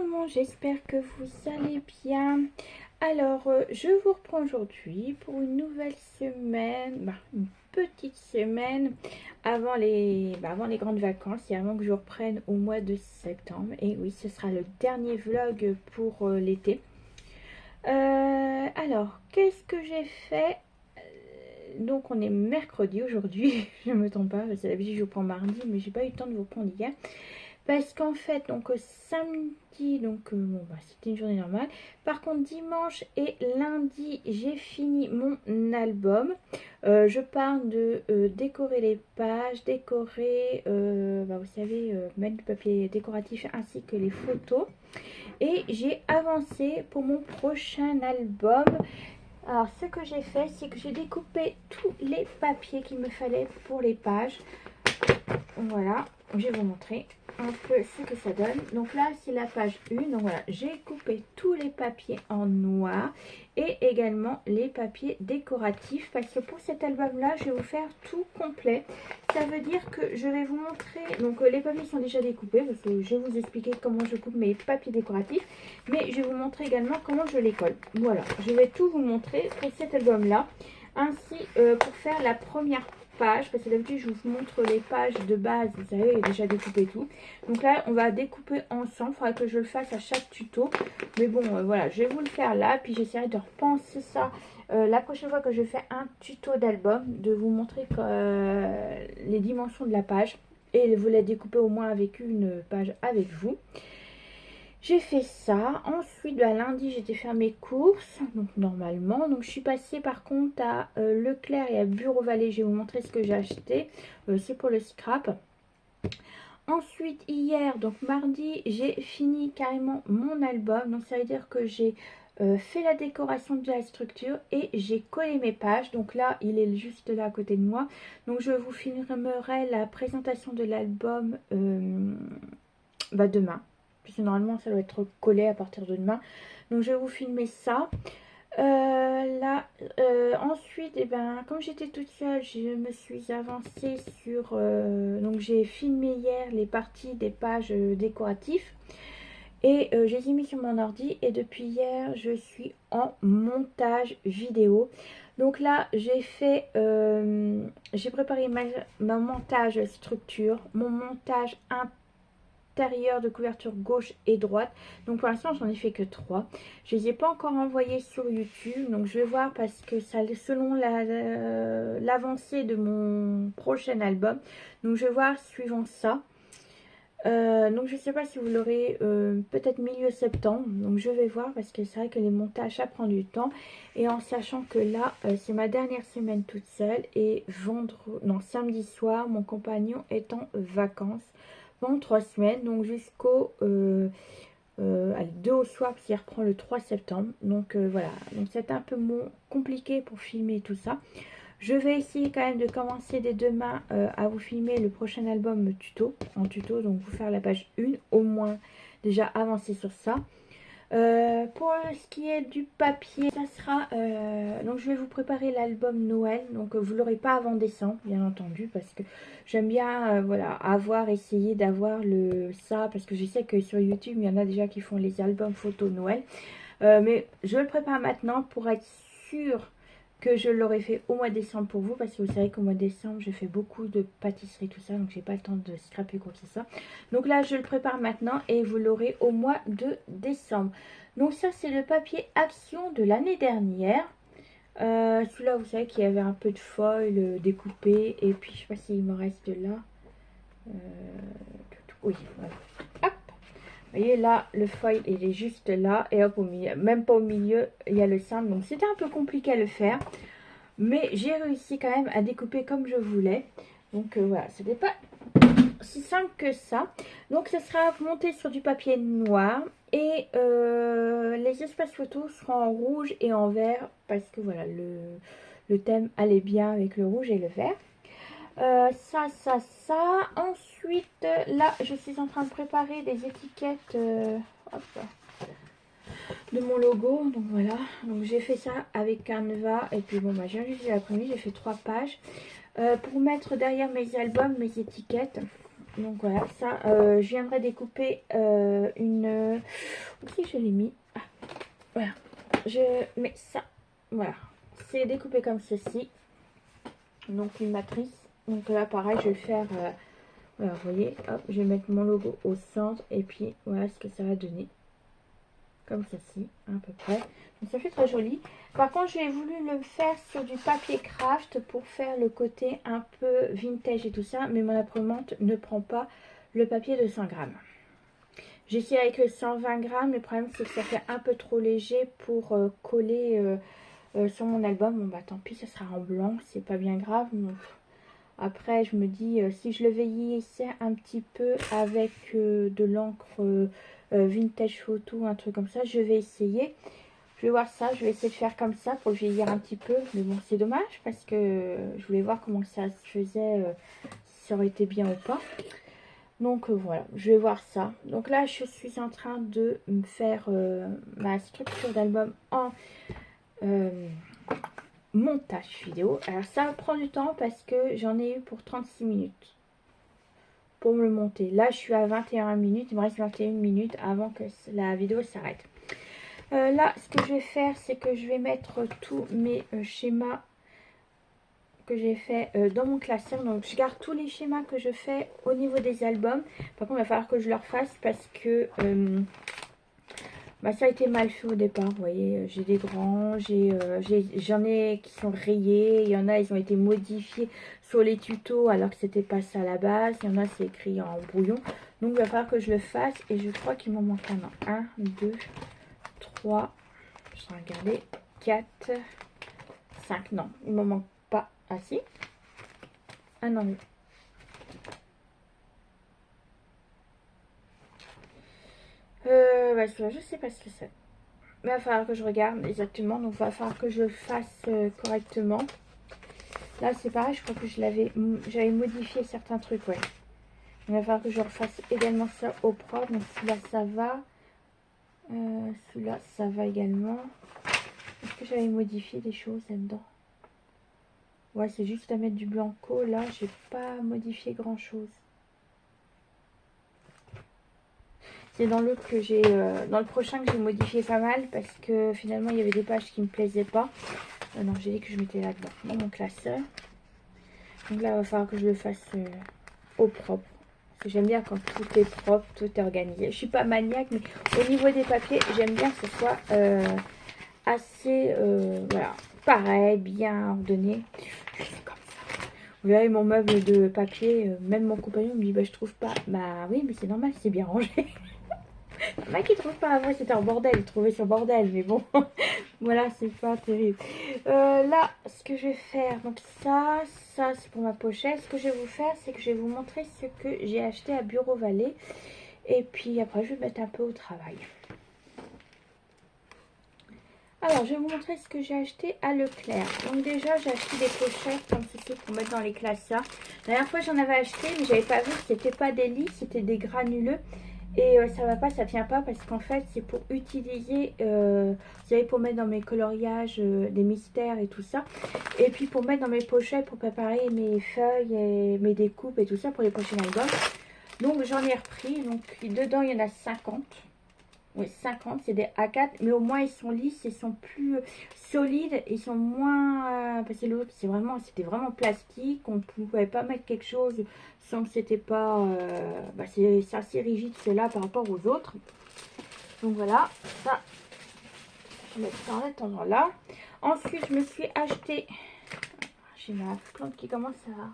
le monde, j'espère que vous allez bien. Alors, je vous reprends aujourd'hui pour une nouvelle semaine, une petite semaine avant les grandes vacances et avant que je reprenne au mois de septembre. Et oui, ce sera le dernier vlog pour l'été. Alors, qu'est-ce que j'ai fait? Donc, on est mercredi aujourd'hui, je me trompe pas, c'est d'habitude je vous prends mardi, mais j'ai pas eu le temps de vous prendre hier. Parce qu'en fait, donc samedi, c'était une journée normale. Par contre, dimanche et lundi, j'ai fini mon album. Je parle de décorer les pages, décorer, vous savez, mettre du papier décoratif ainsi que les photos. Et j'ai avancé pour mon prochain album. Alors, ce que j'ai fait, c'est que j'ai découpé tous les papiers qu'il me fallait pour les pages. Voilà, je vais vous montrer un peu ce que ça donne. Donc là, c'est la page 1. Donc voilà, j'ai coupé tous les papiers en noir et également les papiers décoratifs parce que pour cet album-là, je vais vous faire tout complet. Ça veut dire que je vais vous montrer... Donc les papiers sont déjà découpés parce que je vais vous expliquer comment je coupe mes papiers décoratifs. Mais je vais vous montrer également comment je les colle. Voilà, je vais tout vous montrer pour cet album-là. Ainsi, pour faire la première page, parce que d'habitude je vous montre les pages de base, vous savez, déjà découpé tout. Donc là, on va découper ensemble. Il faudra que je le fasse à chaque tuto. Mais bon, voilà, je vais vous le faire là. Puis j'essaierai de repenser ça la prochaine fois que je fais un tuto d'album, de vous montrer les dimensions de la page. Et vous la découper au moins avec une page avec vous. J'ai fait ça. Ensuite, lundi, j'étais faire mes courses. Donc, normalement. Donc, je suis passée par contre à Leclerc et à Bureau Vallée. Je vais vous montrer ce que j'ai acheté. C'est pour le scrap. Ensuite, hier, donc mardi, j'ai fini carrément mon album. Donc, ça veut dire que j'ai fait la décoration de la structure et j'ai collé mes pages. Donc là, il est juste là à côté de moi. Donc, je vous filmerai la présentation de l'album demain. Puisque normalement ça doit être collé à partir de demain. Donc je vais vous filmer ça. Ensuite, comme j'étais toute seule, je me suis avancée sur... donc j'ai filmé hier les parties des pages décoratives. Et je les ai mis sur mon ordi. Et depuis hier, je suis en montage vidéo. Donc là, j'ai fait... j'ai préparé ma montage structure, mon montage intérieur de couverture gauche et droite. Donc pour l'instant j'en ai fait que 3. Je les ai pas encore envoyés sur YouTube, donc je vais voir parce que ça selon l'avancée de mon prochain album. Donc je vais voir suivant ça. Donc je sais pas si vous l'aurez peut-être milieu septembre. Donc je vais voir parce que c'est vrai que les montages ça prend du temps. Et en sachant que là c'est ma dernière semaine toute seule. Et samedi soir mon compagnon est en vacances. 3 semaines, donc jusqu'au 2 au soir, parce qu'il reprend le 3 septembre. Donc voilà, donc c'est un peu compliqué pour filmer tout ça. Je vais essayer quand même de commencer dès demain à vous filmer le prochain album en tuto, donc vous faire la page 1, au moins déjà avancer sur ça. Pour ce qui est du papier, ça sera donc je vais vous préparer l'album Noël, donc vous l'aurez pas avant décembre bien entendu, parce que j'aime bien voilà, essayé d'avoir ça, parce que je sais que sur YouTube il y en a déjà qui font les albums photos Noël, mais je le prépare maintenant pour être sûr que je l'aurais fait au mois de décembre pour vous, parce que vous savez qu'au mois de décembre je fais beaucoup de pâtisserie tout ça, donc j'ai pas le temps de scraper quoi que ce soit. Donc là je le prépare maintenant et vous l'aurez au mois de décembre. Donc ça c'est le papier Action de l'année dernière. Celui-là vous savez qu'il y avait un peu de foil découpé, et puis je sais pas s'il me reste là. Oui, voilà. Hop. Vous voyez là, le foil il est juste là, et hop, au milieu, même pas au milieu, il y a le symbole. Donc c'était un peu compliqué à le faire, mais j'ai réussi quand même à découper comme je voulais. Donc voilà, c'était pas si simple que ça. Donc ça sera monté sur du papier noir, et les espaces photos seront en rouge et en vert, parce que voilà, le thème allait bien avec le rouge et le vert. Ça. Ensuite, là, je suis en train de préparer des étiquettes de mon logo. Donc voilà, donc j'ai fait ça avec Canva. Et puis bon, j'ai juste l'après-midi, j'ai fait 3 pages pour mettre derrière mes albums, mes étiquettes. Donc voilà, ça, je viendrai découper une... Où c'est que je l'ai mis? Ah, voilà, je mets ça, voilà. C'est découpé comme ceci. Donc une matrice. Donc là, pareil, je vais faire... voilà, vous voyez, hop, je vais mettre mon logo au centre. Et puis, voilà ce que ça va donner. Comme ceci, à peu près. Donc ça fait très joli. Par contre, j'ai voulu le faire sur du papier craft pour faire le côté un peu vintage et tout ça. Mais mon imprimante ne prend pas le papier de 100 grammes. J'ai essayé avec le 120 grammes. Le problème, c'est que ça fait un peu trop léger pour coller sur mon album. Bon, bah tant pis, ça sera en blanc. C'est pas bien grave. Donc, après, je me dis, si je le vieillissais un petit peu avec de l'encre vintage photo, un truc comme ça, je vais essayer. Je vais voir ça, je vais essayer de faire comme ça pour le vieillir un petit peu. Mais bon, c'est dommage parce que je voulais voir comment ça se faisait, si ça aurait été bien ou pas. Donc voilà, je vais voir ça. Donc là, je suis en train de me faire ma structure d'album en montage vidéo. Alors ça prend du temps parce que j'en ai eu pour 36 minutes pour me le monter. Là, je suis à 21 minutes. Il me reste 21 minutes avant que la vidéo s'arrête. Là, ce que je vais faire, c'est que je vais mettre tous mes schémas que j'ai fait dans mon classeur. Donc, je garde tous les schémas que je fais au niveau des albums. Par contre, il va falloir que je le refasse parce que bah, ça a été mal fait au départ. Vous voyez, j'ai des grands, j'en ai qui sont rayés. Il y en a, ils ont été modifiés sur les tutos alors que c'était pas ça à la base. Il y en a, c'est écrit en brouillon. Donc, il va falloir que je le fasse. Et je crois qu'il m'en manque un. 1, 2, 3, je vais regarder, 4, 5. Non, il m'en manque pas. Ah si. Ah non, mais... bah, je sais pas ce que c'est. Il va falloir que je regarde exactement. Donc, il va falloir que je le fasse correctement. Là, c'est pareil. Je crois que j'avais modifié certains trucs, ouais. Il va falloir que je refasse également ça au propre. Donc, celui-là, ça va. Celui-là, ça va également. Est-ce que j'avais modifié des choses là-dedans? Ouais, c'est juste à mettre du blanco. Là, j'ai pas modifié grand-chose. C'est dans l'autre que j'ai, dans le prochain que j'ai modifié pas mal parce que finalement il y avait des pages qui me plaisaient pas. Non, j'ai dit que je mettais là-dedans dans mon classeur. Donc là, il va falloir que je le fasse au propre. Parce que j'aime bien quand tout est propre, tout est organisé. Je suis pas maniaque, mais au niveau des papiers, j'aime bien que ce soit assez, voilà, pareil, bien ordonné. Je fais comme ça. Vous verrez mon meuble de papier, même mon compagnon me dit, bah je trouve pas. Bah oui, mais c'est normal, c'est bien rangé. Il y en a qui trouvent pas, moi c'était un bordel, il trouvait sur bordel, mais bon, voilà, c'est pas terrible. Là, ce que je vais faire, donc ça c'est pour ma pochette. Ce que je vais vous faire, c'est que je vais vous montrer ce que j'ai acheté à Bureau Vallée. Et puis après, je vais me mettre un peu au travail. Alors, je vais vous montrer ce que j'ai acheté à Leclerc. Donc déjà, j'ai acheté des pochettes comme ceci pour mettre dans les classeurs. La dernière fois, j'en avais acheté, mais j'avais pas vu que c'était pas des lits, c'était des granuleux. Et ça va pas, ça tient pas parce qu'en fait c'est pour utiliser, vous savez, pour mettre dans mes coloriages des mystères et tout ça. Et puis pour mettre dans mes pochettes pour préparer mes feuilles et mes découpes et tout ça pour les prochains albums. Donc j'en ai repris, donc dedans il y en a 50. Oui, 50, c'est des A4, mais au moins ils sont lisses, ils sont plus solides, ils sont moins... parce que l'autre, c'était vraiment plastique, on ne pouvait pas mettre quelque chose sans que c'était pas... bah, c'est assez rigide ceux-là par rapport aux autres. Donc voilà, ça, je vais mettre ça en attendant là. Ensuite, je me suis acheté... J'ai ma plante qui commence à...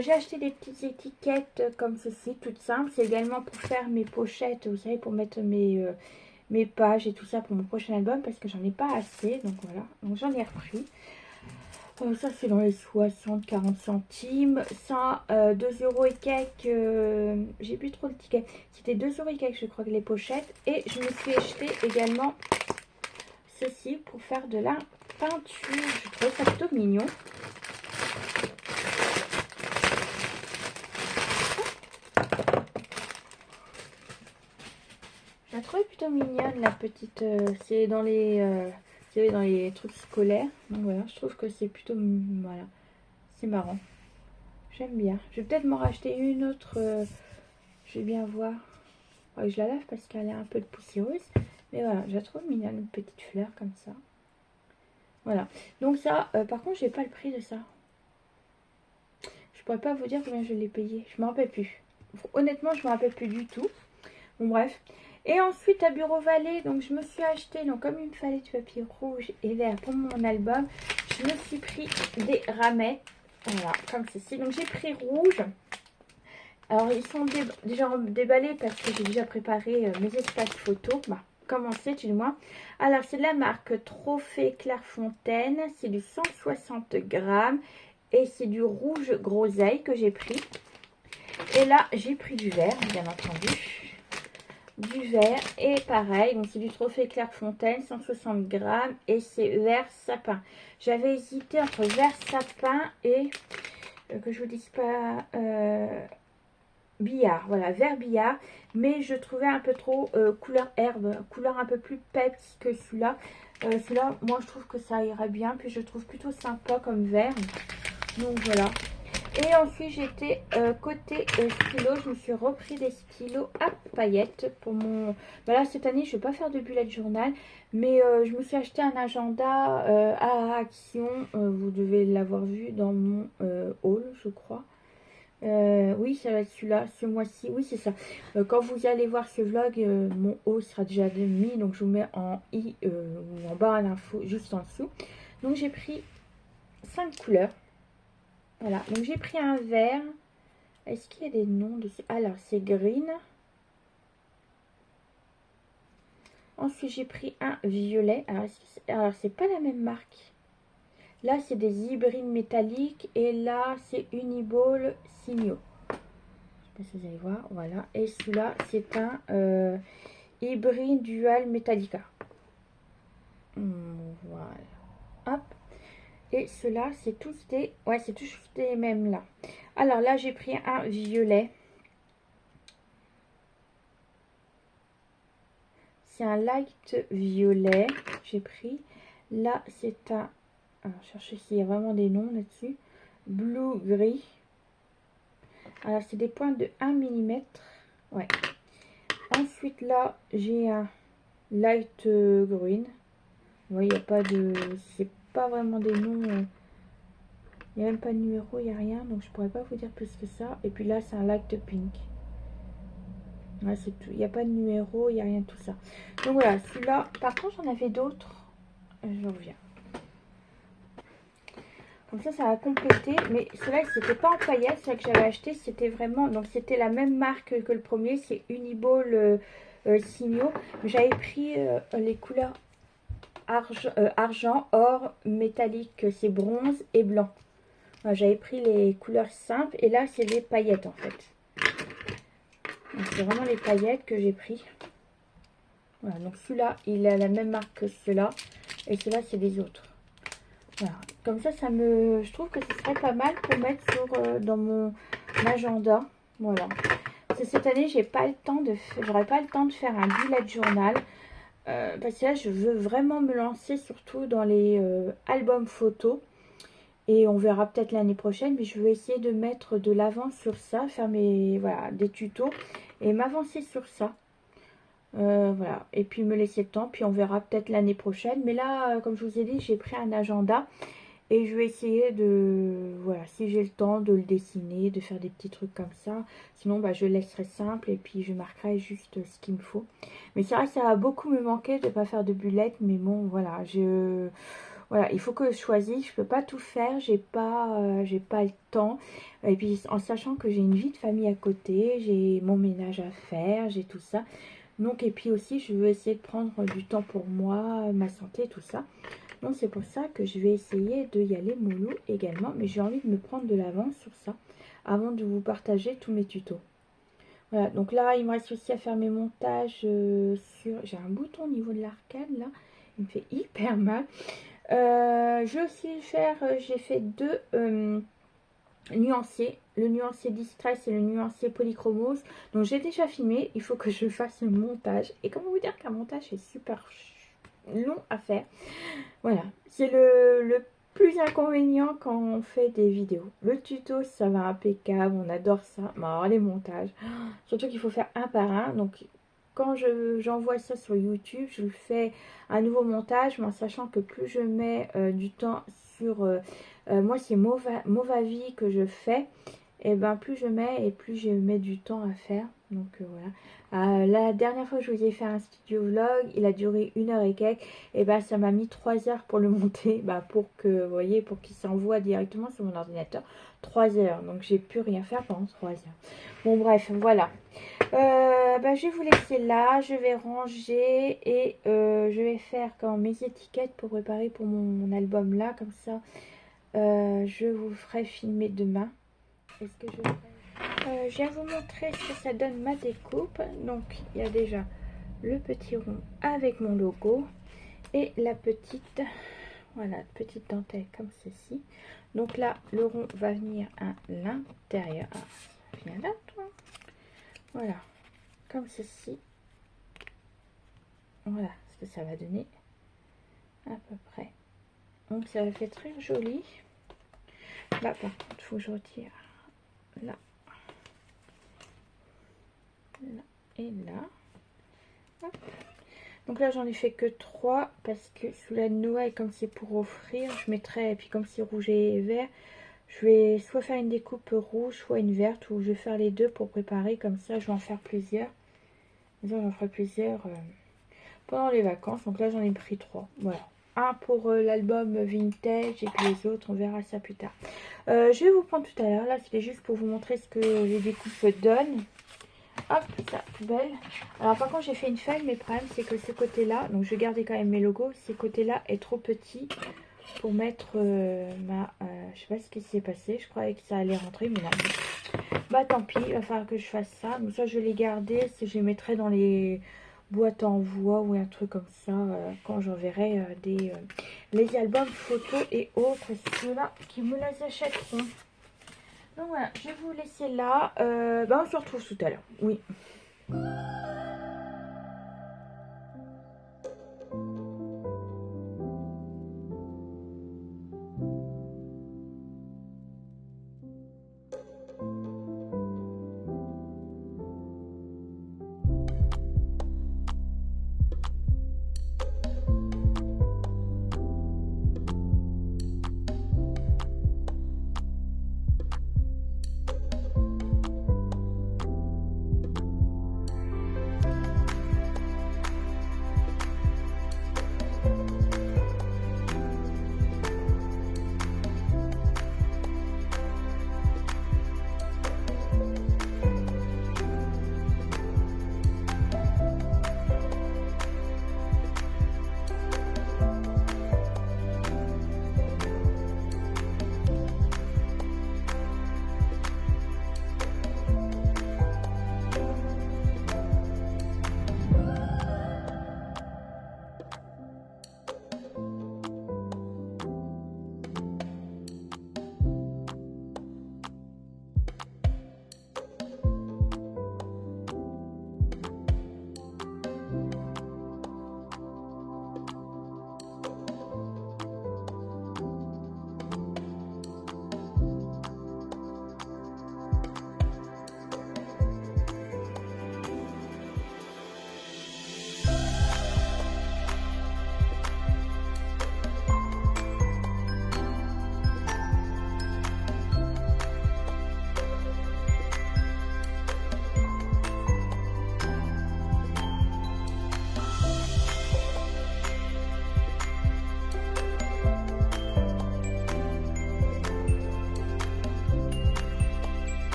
j'ai acheté des petites étiquettes comme ceci, toutes simples. C'est également pour faire mes pochettes, vous savez, pour mettre mes pages et tout ça pour mon prochain album parce que j'en ai pas assez. Donc voilà, donc j'en ai repris. Ça c'est dans les 60-40 centimes. Ça, 2 euros et quelques. J'ai plus trop le ticket. C'était 2 euros et quelques, je crois, que les pochettes. Et je me suis acheté également ceci pour faire de la peinture. Je trouve ça plutôt mignon. Je la trouvais plutôt mignonne, la petite. C'est dans les trucs scolaires. Donc voilà, je trouve que c'est plutôt. Voilà, c'est marrant. J'aime bien. Je vais peut-être m'en racheter une autre. Je vais bien voir. Ouais, je la lave parce qu'elle est un peu de poussiéreuse. Mais voilà, je la trouve mignonne, une petite fleur comme ça. Voilà. Donc ça, par contre, j'ai pas le prix de ça. Je pourrais pas vous dire combien je l'ai payé. Je me rappelle plus. Honnêtement, je me rappelle plus du tout. Bon, bref. Et ensuite, à Bureau Vallée, donc je me suis acheté, donc comme il me fallait du papier rouge et vert pour mon album, je me suis pris des ramettes. Voilà, comme ceci. Donc j'ai pris rouge. Alors, ils sont déjà déballés parce que j'ai déjà préparé mes espaces photos. Bah, commencé, du moins. Alors, c'est de la marque Trophée Clairefontaine. C'est du 160 grammes. Et c'est du rouge groseille que j'ai pris. Et là, j'ai pris du vert, bien entendu. Du vert. Et pareil, donc c'est du Trophée Clairefontaine, 160 grammes. Et c'est vert sapin. J'avais hésité entre vert sapin et... que je vous dise pas... billard, voilà, vert billard, mais je trouvais un peu trop couleur herbe, couleur un peu plus peps que celui-là. Celui-là, moi je trouve que ça irait bien, puis je trouve plutôt sympa comme vert, donc voilà. Et ensuite j'étais côté stylo, je me suis repris des stylos à paillettes pour mon... Voilà, cette année je vais pas faire de bullet journal, mais je me suis acheté un agenda à action, vous devez l'avoir vu dans mon haul je crois. Oui, ça va être celui-là, ce mois-ci. Oui, c'est ça. Quand vous allez voir ce vlog, mon haut sera déjà mis. Donc, je vous mets en i ou en bas à l'info, juste en dessous. Donc, j'ai pris 5 couleurs. Voilà. Donc, j'ai pris un vert. Est-ce qu'il y a des noms dessus? Alors, c'est green. Ensuite, j'ai pris un violet. Alors, c'est pas la même marque. Là, c'est des hybrides métalliques. Et là, c'est Uniball Signo. Je sais pas si vous allez voir, voilà. Et celui-là, c'est un hybride dual Metallica. Voilà. Hop. Et ceux-là, c'est tous des... Ouais, c'est tous des mêmes là. Alors là, j'ai pris un violet. C'est un light violet. J'ai pris. Là, c'est un... Alors, cherchez s'il y a vraiment des noms là-dessus. Blue gris. Alors, c'est des points de 1 mm. Ouais. Ensuite, là, j'ai un light green. Oui, il n'y a pas de... C'est pas vraiment des noms. Il n'y a même pas de numéro, il n'y a rien. Donc, je pourrais pas vous dire plus que ça. Et puis là, c'est un light pink. Ouais, c'est tout. Il n'y a pas de numéro, il n'y a rien de tout ça. Donc, voilà. Celui-là, par contre, j'en avais d'autres. Je reviens. Comme ça va compléter. Mais celui-là, c'était pas en paillettes. Celui que j'avais acheté, c'était vraiment... Donc, c'était la même marque que le premier. C'est Uniball Signo. J'avais pris les couleurs argent, or, métallique, c'est bronze et blanc. J'avais pris les couleurs simples et là c'est des paillettes en fait. C'est vraiment les paillettes que j'ai pris. Voilà, donc celui-là il a la même marque que ceux-là et ceux-là c'est des autres. Voilà, comme ça, je trouve que ce serait pas mal pour mettre sur dans mon agenda. Voilà. Parce que cette année j'aurais pas le temps de faire un bullet journal. Parce que là je veux vraiment me lancer surtout dans les albums photos et on verra peut-être l'année prochaine, mais je veux essayer de mettre de l'avant sur ça, faire des tutos et m'avancer sur ça, voilà, et puis me laisser le temps, puis on verra peut-être l'année prochaine. Mais là comme je vous ai dit, j'ai pris un agenda et je vais essayer de, voilà, si j'ai le temps de le dessiner, de faire des petits trucs comme ça. Sinon, je laisserai simple et puis je marquerai juste ce qu'il me faut. Mais c'est vrai que ça va beaucoup me manquer de ne pas faire de bullet. Mais bon, voilà, voilà, il faut que je choisisse. Je peux pas tout faire. J'ai pas le temps. Et puis, en sachant que j'ai une vie de famille à côté, j'ai mon ménage à faire, j'ai tout ça. Donc, et puis aussi, je veux essayer de prendre du temps pour moi, ma santé, tout ça. Donc c'est pour ça que je vais essayer de y aller mollo également. Mais j'ai envie de me prendre de l'avance sur ça avant de vous partager tous mes tutos. Voilà, donc là il me reste aussi à faire mes montages sur... J'ai un bouton au niveau de l'arcade là. Il me fait hyper mal. Je vais aussi faire... j'ai fait deux nuancés. Le nuancé Distress et le nuancé Polychromose. Donc j'ai déjà filmé. Il faut que je fasse le montage. Et comment vous dire qu'un montage est super long à faire. Voilà, c'est le plus inconvénient quand on fait des vidéos. Le tuto, ça va impeccable, on adore ça. Mais alors les montages, surtout qu'il faut faire un par un. Donc quand j'envoie ça sur YouTube, je le fais un nouveau montage, mais en sachant que plus je mets du temps sur... moi, c'est Movavi que je fais. Et ben plus je mets et plus je mets du temps à faire. Donc voilà. La dernière fois que je vous ai fait un studio vlog, il a duré 1 heure et quelques. Et ben ça m'a mis 3 heures pour le monter. Bah pour que, vous voyez, pour qu'il s'envoie directement sur mon ordinateur. 3 heures. Donc j'ai pu rien faire pendant 3 heures. Bon bref, voilà. Je vais vous laisser là. Je vais ranger et je vais faire quand mes étiquettes pour préparer pour mon album là. Comme ça, je vous ferai filmer demain. Est-ce que je viens vous montrer ce que ça donne ma découpe. Donc il y a déjà le petit rond avec mon logo et la petite, voilà, petite dentelle comme ceci. Donc là le rond va venir à l'intérieur. Ah, viens là toi. Voilà, comme ceci. Voilà ce que ça va donner à peu près. Donc ça va faire très joli. Là par contre il faut que je retire là. Là et là. Hop. Donc là j'en ai fait que 3 parce que sous la Noël, comme c'est pour offrir, je mettrai, et puis comme c'est rouge et vert, je vais soit faire une découpe rouge, soit une verte, ou je vais faire les deux pour préparer, comme ça je vais en faire plusieurs. J'en ferai plusieurs pendant les vacances. Donc là j'en ai pris 3. Voilà. Un pour l'album vintage et puis les autres on verra ça plus tard. Je vais vous prendre tout à l'heure. Là c'était juste pour vous montrer ce que les découpes donnent. Hop, ça, poubelle. Alors par contre j'ai fait une faille, mais le problème c'est que ce côté là, donc je vais garder quand même mes logos, ce côté là est trop petit pour mettre je sais pas ce qui s'est passé, je croyais que ça allait rentrer, mais non. Bah tant pis, il va falloir que je fasse ça. Donc ça je vais les garder, si je les mettrai dans les boîtes en voix ou un truc comme ça, quand j'enverrai les albums photos et autres, ceux-là qui me les achèteront. Donc voilà, je vais vous laisser là. On se retrouve tout à l'heure. Oui.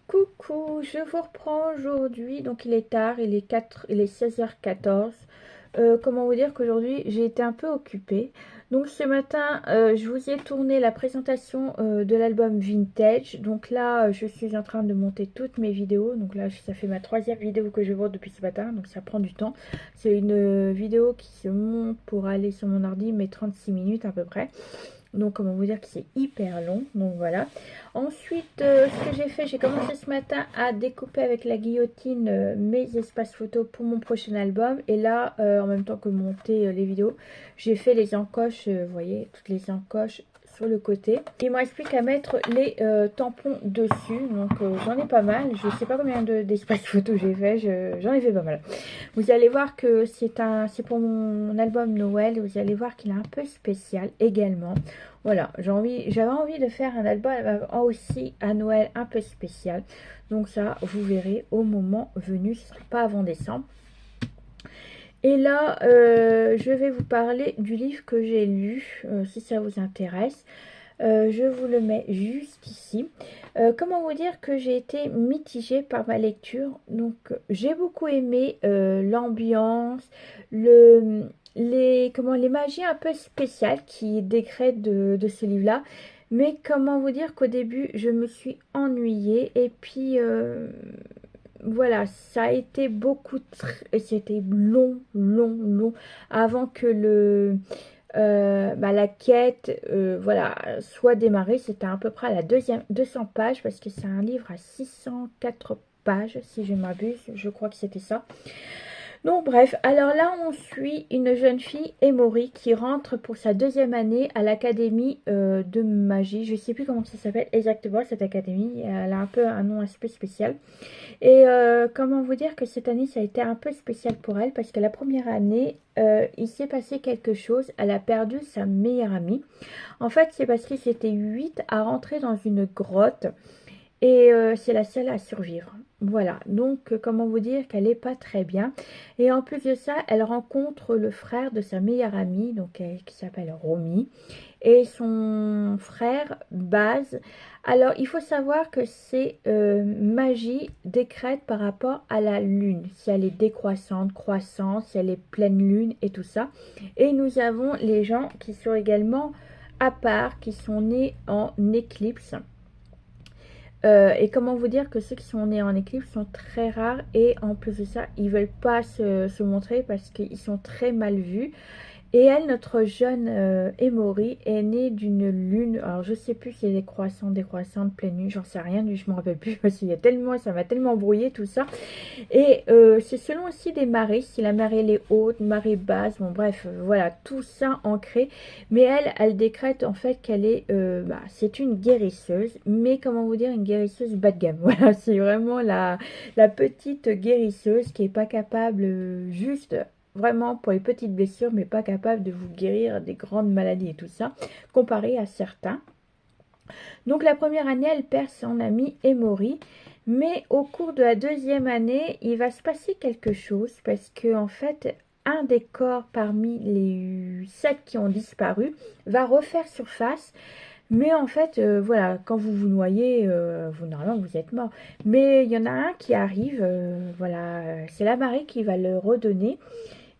Coucou, je vous reprends aujourd'hui, donc il est tard, il est 16h14. Comment vous dire qu'aujourd'hui j'ai été un peu occupée. Donc ce matin, je vous ai tourné la présentation de l'album Vintage. Donc là, je suis en train de monter toutes mes vidéos. Donc là, ça fait ma troisième vidéo que je vois depuis ce matin, donc ça prend du temps. C'est une vidéo qui se monte pour aller sur mon ordi, mais 36 minutes à peu près. Donc comment vous dire que c'est hyper long, donc voilà. Ensuite, ce que j'ai fait, j'ai commencé ce matin à découper avec la guillotine mes espaces photos pour mon prochain album. Et là, en même temps que monter les vidéos, j'ai fait les encoches, vous voyez, toutes les encoches sur le côté. Il me reste plus qu'à mettre les tampons dessus, donc j'en ai pas mal. Je sais pas combien d'espaces photos j'ai fait, j'en ai fait pas mal. Vous allez voir que c'est pour mon album Noël, vous allez voir qu'il est un peu spécial également. Voilà, j'avais envie de faire un album aussi à Noël un peu spécial. Donc ça, vous verrez au moment venu, ce ne sera pas avant décembre. Et là, je vais vous parler du livre que j'ai lu, si ça vous intéresse. Je vous le mets juste ici. Comment vous dire que j'ai été mitigée par ma lecture. Donc j'ai beaucoup aimé l'ambiance, les magies un peu spéciales qui décrètent de ce livre-là. Mais comment vous dire qu'au début je me suis ennuyée et puis voilà, ça a été c'était long avant que la quête voilà, soit démarrée. C'était à peu près à la 200 pages parce que c'est un livre à 604 pages si je m'abuse, je crois que c'était ça. Donc bref, alors là on suit une jeune fille, Emory, qui rentre pour sa deuxième année à l'académie de magie. Je ne sais plus comment ça s'appelle exactement cette académie, elle a un peu un nom un peu spécial. Et comment vous dire que cette année ça a été un peu spécial pour elle parce que la première année il s'est passé quelque chose, elle a perdu sa meilleure amie. En fait c'est parce qu'ils étaient 8 à rentrer dans une grotte et c'est la seule à survivre. Voilà, donc comment vous dire qu'elle est pas très bien. Et en plus de ça, elle rencontre le frère de sa meilleure amie, donc qui s'appelle Romy, et son frère Baz. Alors, il faut savoir que c'est magie décrète par rapport à la lune, si elle est décroissante, croissante, si elle est pleine lune et tout ça. Et nous avons les gens qui sont également à part, qui sont nés en éclipse. Et comment vous dire que ceux qui sont nés en éclipse sont très rares et en plus de ça, ils veulent pas se montrer parce qu'ils sont très mal vus. Et elle, notre jeune Emory, est née d'une lune. Alors, je sais plus si elle est décroissante, pleine lune, j'en sais rien, je me rappelle plus parce qu'il y a tellement, ça m'a tellement brouillé tout ça. Et c'est selon aussi des marées, si la marée elle est haute, marée basse, bon bref, voilà, tout ça ancré. Mais elle décrète en fait qu'elle est, c'est une guérisseuse, mais comment vous dire, une guérisseuse bas de gamme. Voilà, c'est vraiment la petite guérisseuse qui est pas capable juste vraiment pour les petites blessures, mais pas capable de vous guérir des grandes maladies et tout ça, comparé à certains. Donc la première année, elle perd son ami Emory, mais au cours de la deuxième année, il va se passer quelque chose parce que en fait, un des corps parmi les 7 qui ont disparu va refaire surface. Mais en fait, voilà, quand vous vous noyez, normalement vous êtes mort. Mais il y en a un qui arrive, voilà, c'est la marée qui va le redonner.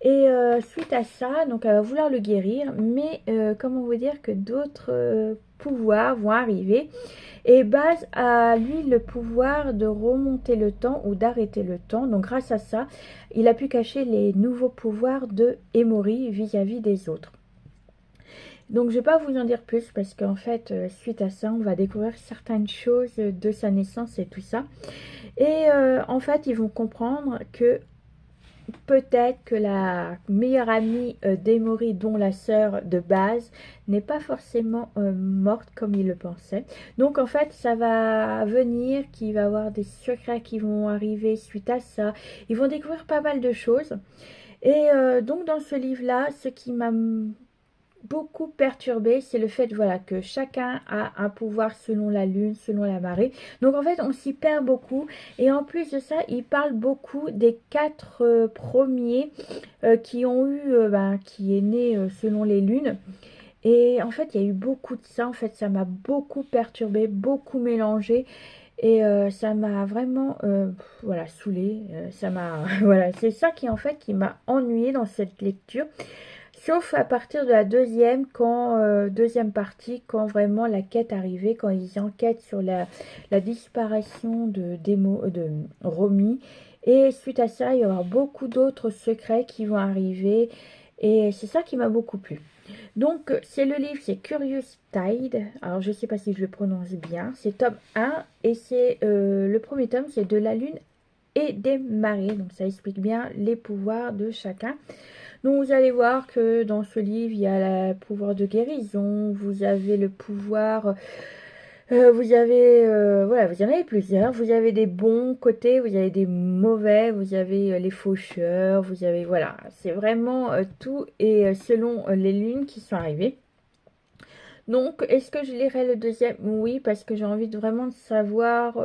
Et suite à ça, donc elle va vouloir le guérir, mais comment vous dire que d'autres pouvoirs vont arriver. Et Baz a lui le pouvoir de remonter le temps ou d'arrêter le temps. Donc grâce à ça, il a pu cacher les nouveaux pouvoirs de Emory vis-à-vis des autres. Donc je ne vais pas vous en dire plus parce qu'en fait, suite à ça, on va découvrir certaines choses de sa naissance et tout ça. Et en fait, ils vont comprendre que peut-être que la meilleure amie d'Emory, dont la sœur de Baz, n'est pas forcément morte comme il le pensait. Donc en fait, ça va venir, qu'il va y avoir des secrets qui vont arriver suite à ça. Ils vont découvrir pas mal de choses. Et donc dans ce livre-là, ce qui m'a beaucoup perturbé, c'est le fait voilà que chacun a un pouvoir selon la lune, selon la marée. Donc en fait on s'y perd beaucoup et en plus de ça il parle beaucoup des 4 premiers qui ont eu qui est né selon les lunes. Et en fait il y a eu beaucoup de ça, en fait ça m'a beaucoup perturbé, beaucoup mélangé. Et ça m'a vraiment voilà saoulé, ça m'a voilà, c'est ça qui en fait qui m'a ennuyé dans cette lecture. Sauf à partir de la deuxième partie, quand vraiment la quête arrivait, quand ils enquêtent sur la disparition de Romy. Et suite à ça, il y aura beaucoup d'autres secrets qui vont arriver. Et c'est ça qui m'a beaucoup plu. Donc, c'est le livre, c'est Curious Tide. Alors, je ne sais pas si je le prononce bien. C'est tome 1 et c'est le premier tome, c'est de la lune et des marées. Donc, ça explique bien les pouvoirs de chacun. Donc vous allez voir que dans ce livre, il y a le pouvoir de guérison, vous avez le pouvoir, vous avez, voilà, vous en avez plusieurs, vous avez des bons côtés, vous avez des mauvais, vous avez les faucheurs, vous avez, voilà, c'est vraiment tout et selon les lunes qui sont arrivées. Donc, est-ce que je lirai le deuxième? Oui, parce que j'ai envie de vraiment de savoir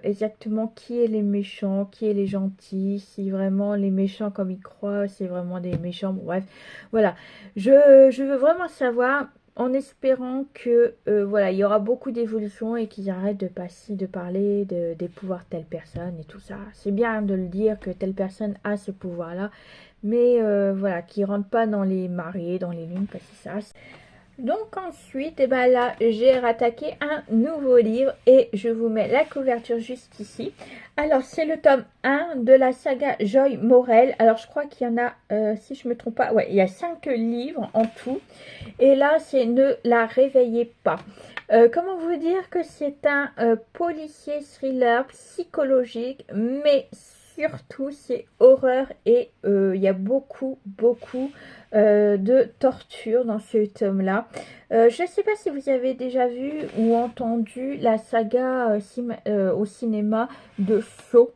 exactement qui est les méchants, qui est les gentils, si vraiment les méchants comme ils croient, c'est vraiment des méchants. Bon, bref, voilà. Je veux vraiment savoir en espérant que voilà, il y aura beaucoup d'évolution et qu'ils arrêtent de passer, de parler des pouvoirs de telle personne et tout ça. C'est bien de le dire que telle personne a ce pouvoir-là, mais voilà, qu'ils ne rentrent pas dans les marées, dans les lunes, parce que ça. Donc ensuite, et ben là, j'ai rattaqué un nouveau livre et je vous mets la couverture juste ici. Alors, c'est le tome 1 de la saga Joy Morel. Alors, je crois qu'il y en a, si je me trompe pas, ouais, il y a 5 livres en tout. Et là, c'est Ne la réveillez pas. Comment vous dire que c'est un policier thriller psychologique, mais surtout c'est horreur et il y a beaucoup de torture dans ce tome là. Je ne sais pas si vous avez déjà vu ou entendu la saga au cinéma de Saw.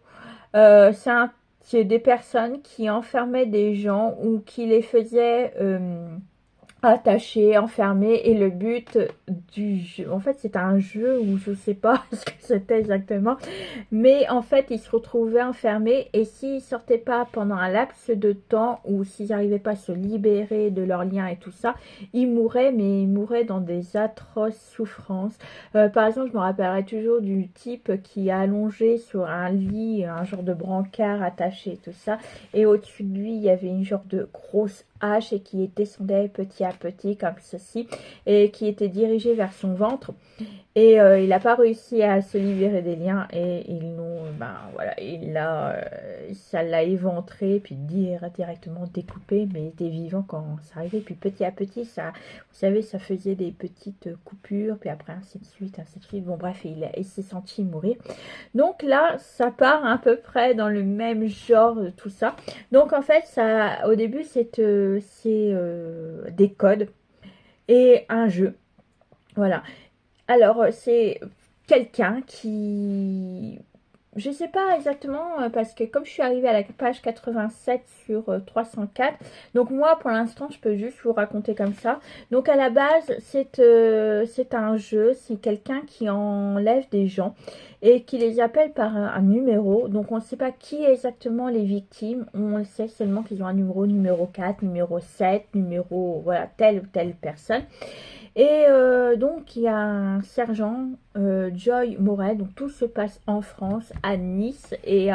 C'est des personnes qui enfermaient des gens ou qui les faisaient attaché, enfermé, et le but du jeu, en fait c'est un jeu où je sais pas ce que c'était exactement, mais en fait ils se retrouvaient enfermés, et s'ils sortaient pas pendant un laps de temps, ou s'ils n'arrivaient pas à se libérer de leurs liens et tout ça, ils mouraient, mais ils mouraient dans des atroces souffrances. Par exemple, je me rappellerai toujours du type qui a allongé sur un lit, un genre de brancard attaché et tout ça, et au-dessus de lui il y avait une genre de grosse hache, et qui descendait petit à petit comme ceci, et qui était dirigée vers son ventre, et il n'a pas réussi à se libérer des liens, et ils l'ont, ben voilà, ça l'a éventré, puis directement découpé, mais il était vivant quand ça arrivait, puis petit à petit, ça, vous savez, ça faisait des petites coupures, puis après ainsi de suite, ainsi de suite, bon bref, il s'est senti mourir. Donc là, ça part à peu près dans le même genre de tout ça. Donc en fait, ça, au début, c'est des codes et un jeu. Voilà. Alors, c'est quelqu'un qui... Je sais pas exactement, parce que comme je suis arrivée à la page 87 sur 304, donc moi pour l'instant je peux juste vous raconter comme ça. Donc à la base c'est un jeu, c'est quelqu'un qui enlève des gens et qui les appelle par un numéro. Donc on ne sait pas qui est exactement les victimes, on le sait seulement qu'ils ont un numéro 4, numéro 7, numéro, voilà, telle ou telle personne. Et donc il y a un sergent, Joy Morel, donc tout se passe en France, à Nice, et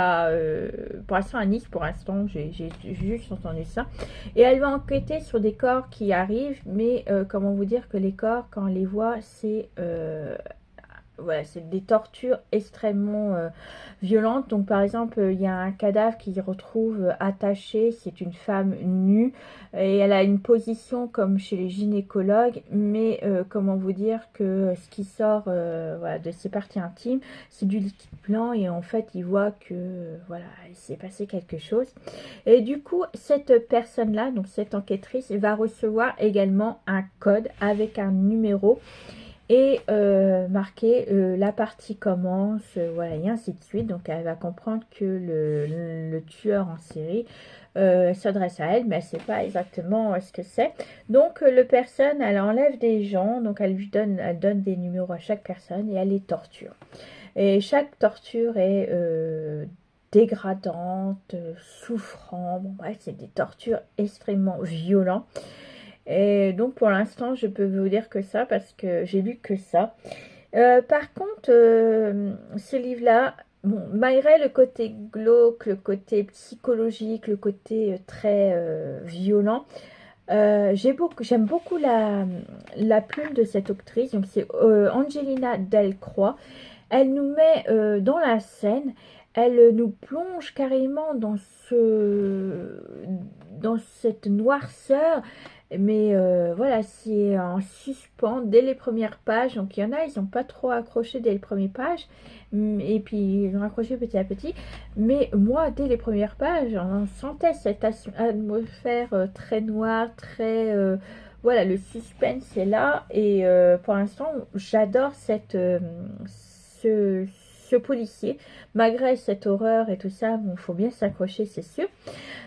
pour l'instant à Nice, pour l'instant j'ai juste entendu ça, et elle va enquêter sur des corps qui arrivent, mais comment vous dire que les corps, quand on les voit, c'est voilà, c'est des tortures extrêmement violentes. Donc par exemple, il y a un cadavre qui retrouve attaché, c'est une femme nue, et elle a une position comme chez les gynécologues, mais comment vous dire que ce qui sort voilà, de ses parties intimes, c'est du liquide blanc, et en fait il voit que voilà, il s'est passé quelque chose. Et du coup, cette personne-là, donc cette enquêtrice, va recevoir également un code avec un numéro, et marquer la partie commence, voilà, et ainsi de suite. Donc elle va comprendre que le tueur en série s'adresse à elle, mais elle ne sait pas exactement ce que c'est. Donc le personne, elle enlève des gens, donc elle donne des numéros à chaque personne, et elle les torture. Et chaque torture est dégradante, souffrante, bon bref, c'est des tortures extrêmement violentes. Et donc pour l'instant, je peux vous dire que ça, parce que j'ai lu que ça. Par contre, ce livre-là, bon, malgré le côté glauque, le côté psychologique, le côté très violent, j'aime beaucoup la plume de cette autrice. Donc c'est Angelina Delcroix. Elle nous met dans la scène, elle nous plonge carrément dans cette noirceur, mais voilà, c'est en suspens dès les premières pages. Donc il y en a, ils n'ont pas trop accroché dès les premières pages, et puis ils ont accroché petit à petit, mais moi dès les premières pages on sentait cette atmosphère très noire, très voilà, le suspense est là, et pour l'instant j'adore ce, ce policier, malgré cette horreur et tout ça. Bon, faut bien s'accrocher, c'est sûr.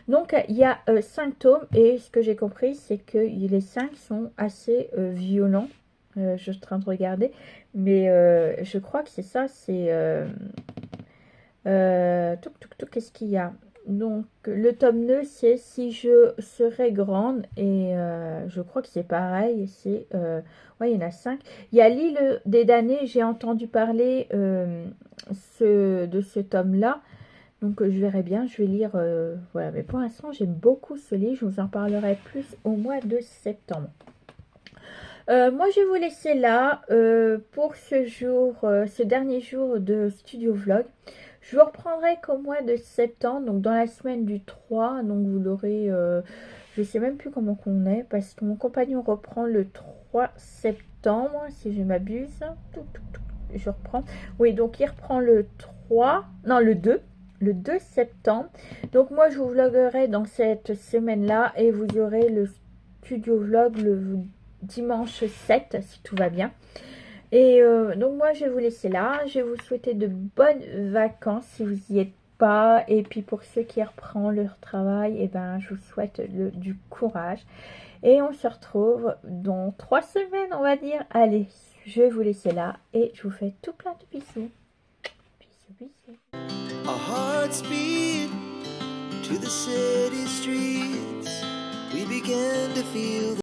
Donc il y a 5 tomes, et ce que j'ai compris, c'est que les 5 sont assez violents. Je suis en train de regarder, mais je crois que c'est ça, c'est qu'est-ce qu'il y a? Donc le tome 2, c'est Si je serais grande, et je crois que c'est pareil, c'est ouais, il y en a 5. Il y a L'île des damnés, j'ai entendu parler de ce tome là, donc je verrai bien, je vais lire, voilà, mais pour l'instant j'aime beaucoup ce livre, je vous en parlerai plus au mois de septembre. Moi je vais vous laisser là pour ce jour, ce dernier jour de studio vlog. Je vous reprendrai qu'au mois de septembre, donc dans la semaine du 3, donc vous l'aurez, je sais même plus comment qu'on est, parce que mon compagnon reprend le 3 septembre, si je m'abuse. Je reprends, oui, donc il reprend le 3, non le 2. Le 2 septembre. Donc moi je vous vloguerai dans cette semaine-là, et vous aurez le studio vlog le dimanche 7, si tout va bien. Et donc moi je vais vous laisser là. Je vais vous souhaiter de bonnes vacances si vous y êtes pas. Et puis pour ceux qui reprennent leur travail, et ben, je vous souhaite du courage. Et on se retrouve dans 3 semaines, on va dire. Allez, je vais vous laisser là et je vous fais tout plein de bisous. Bisous, bisous. Our hearts beat to the city streets. We began to feel